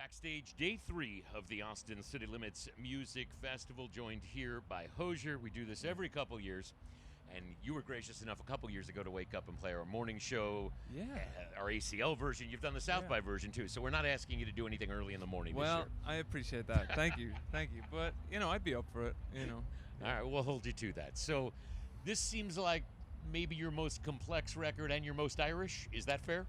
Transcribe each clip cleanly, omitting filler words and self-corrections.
Backstage, day 3 of the Austin City Limits Music Festival, joined here by Hozier. We do this every couple years, and you were gracious enough a couple years ago to wake up and play our morning show, our ACL version. You've done the South by version too, so we're not asking you to do anything early in the morning this year. I appreciate that. Thank you. But, I'd be up for it, All right, we'll hold you to that. So this seems like maybe your most complex record and your most Irish. Is that fair?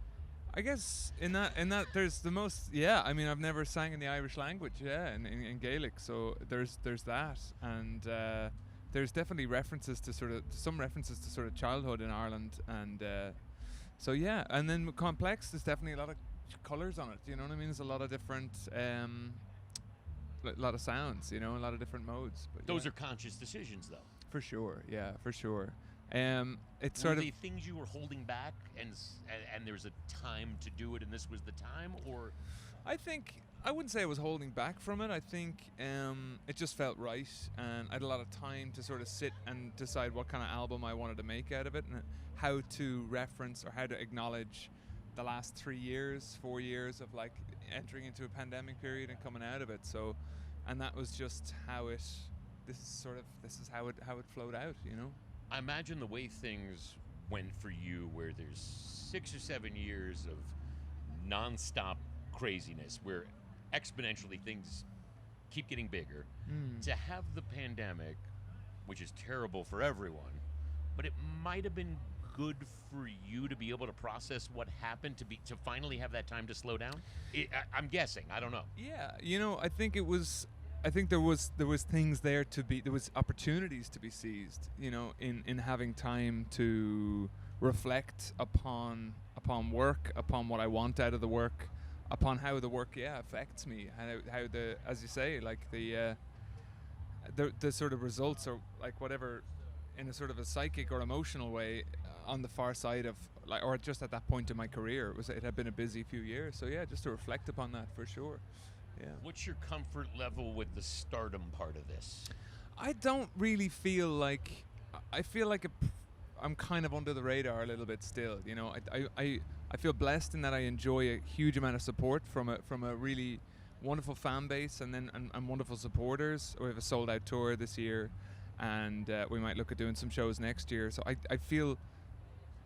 I guess in that there's the most. I mean, I've never sang in the Irish language, in Gaelic, so there's that, and there's definitely references to some references to sort of childhood in Ireland, and and then complex. There's definitely a lot of colours on it. You know what I mean? There's a lot of different, a lot of sounds. A lot of different modes. But those are conscious decisions, though. For sure, for sure. It's were sort of the things you were holding back, and there's a time to do it, and this was the time, or? I think I wouldn't say I was holding back from it. I think it just felt right, and I had a lot of time to sort of sit and decide what kind of album I wanted to make out of it, and how to reference or how to acknowledge the last 3 years, 4 years of like entering into a pandemic period and coming out of it. So, and that was just how it. This is how it flowed out. I imagine the way things went for you, where there's 6 or 7 years of nonstop craziness, where exponentially things keep getting bigger. To have the pandemic, which is terrible for everyone, but it might have been good for you to be able to process what happened, to finally have that time to slow down. I'm guessing. I don't know. Yeah, I think it was. I think there was things there there was opportunities to be seized, in having time to reflect upon work, upon what I want out of the work, upon how the work affects me, and how the, as you say, like the sort of results, or like whatever, in a sort of a psychic or emotional way, on the far side of, like, or just at that point in my career, it had been a busy few years. So just to reflect upon that, for sure. Yeah. What's your comfort level with the stardom part of this? I don't really feel like. I feel like I'm kind of under the radar a little bit still. I feel blessed in that I enjoy a huge amount of support from a really wonderful fan base, and wonderful supporters. We have a sold out tour this year, and we might look at doing some shows next year. So I feel,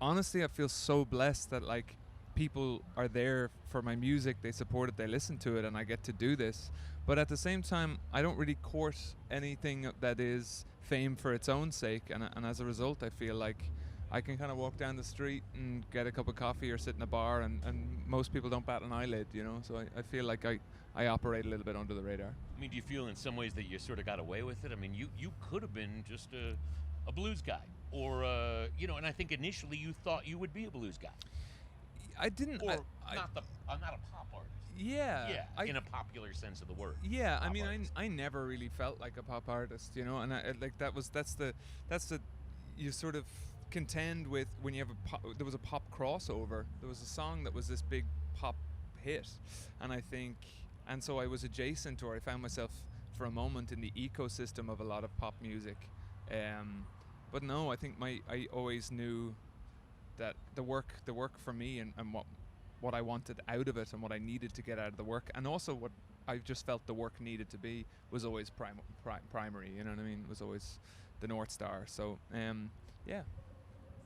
honestly, I feel so blessed that, like, people are there for my music, they support it, they listen to it, and I get to do this. But at the same time, I don't really court anything that is fame for its own sake, and as a result, I feel like I can kind of walk down the street and get a cup of coffee or sit in a bar, and most people don't bat an eyelid, so I feel like I operate a little bit under the radar. I mean, do you feel in some ways that you sort of got away with it? I mean, you could have been just a blues guy, or and I think initially you thought you would be a blues guy. I didn't. I'm not a pop artist. Yeah. In a popular sense of the word. Yeah, I mean, I never really felt like a pop artist, and that's the you sort of contend with when you have there was a pop crossover. There was a song that was this big pop hit, and so I was adjacent, or I found myself for a moment in the ecosystem of a lot of pop music. But no, I think I always knew that the work for me, and what I wanted out of it, and what I needed to get out of the work, and also what I just felt the work needed to be, was always primary. You know what I mean? It was always the North Star. So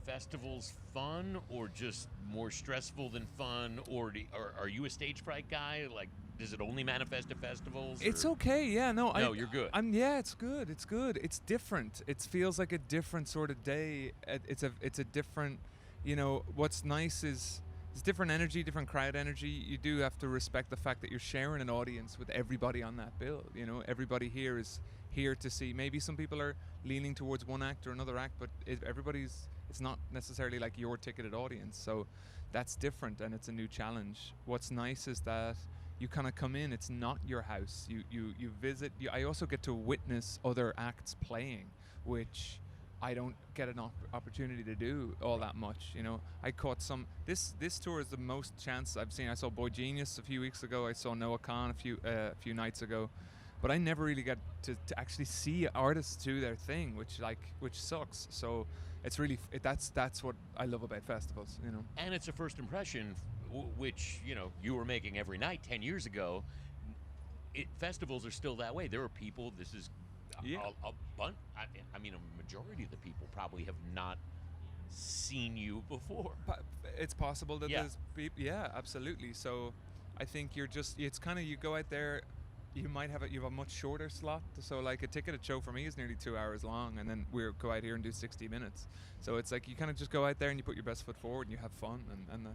Festivals fun, or just more stressful than fun, or are you a stage fright guy? Like, does it only manifest at festivals? It's okay. Yeah, no, you're good. It's good. It's good. It's different. It feels like a different sort of day. It's a different. What's nice is it's different energy, different crowd energy. You do have to respect the fact that you're sharing an audience with everybody on that bill. Everybody here is here to see. Maybe some people are leaning towards one act or another act, but it's not necessarily like your ticketed audience. So that's different, and it's a new challenge. What's nice is that you kind of come in. It's not your house. You visit. I also get to witness other acts playing, which I don't get an opportunity to do all that much. I caught some. This tour is the most chance I've seen. I saw Boy Genius a few weeks ago. I saw Noah Khan a few nights ago, but I never really got to actually see artists do their thing, which sucks. So it's really that's what I love about festivals. And it's a first impression, which you were making every night 10 years ago. festivals are still that way. There are people. This is Yeah. a bunch. I mean, a majority of the people probably have not seen you before. It's possible that Yeah. there's people. Yeah, absolutely. So I think you're just. It's kind of you go out there. You might have you have a much shorter slot. So like a ticketed show for me is nearly 2 hours long, and then we go out here and do 60 minutes. So it's like you kind of just go out there and you put your best foot forward and you have fun, and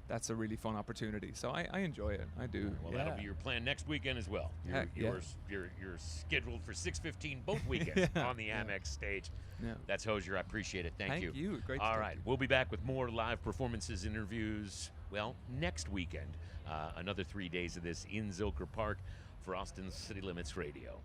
that's a really fun opportunity. So I enjoy it. I do. Well, yeah. that'll be your plan next weekend as well. Heck, yeah. You're scheduled for 6:15 both weekends Yeah, on the Amex stage. Yeah. That's Hozier. I appreciate it. Thank you. Great. All to right, talk to we'll be back with more live performances, interviews. Well, next weekend, another 3 days of this in Zilker Park for Austin City Limits Radio.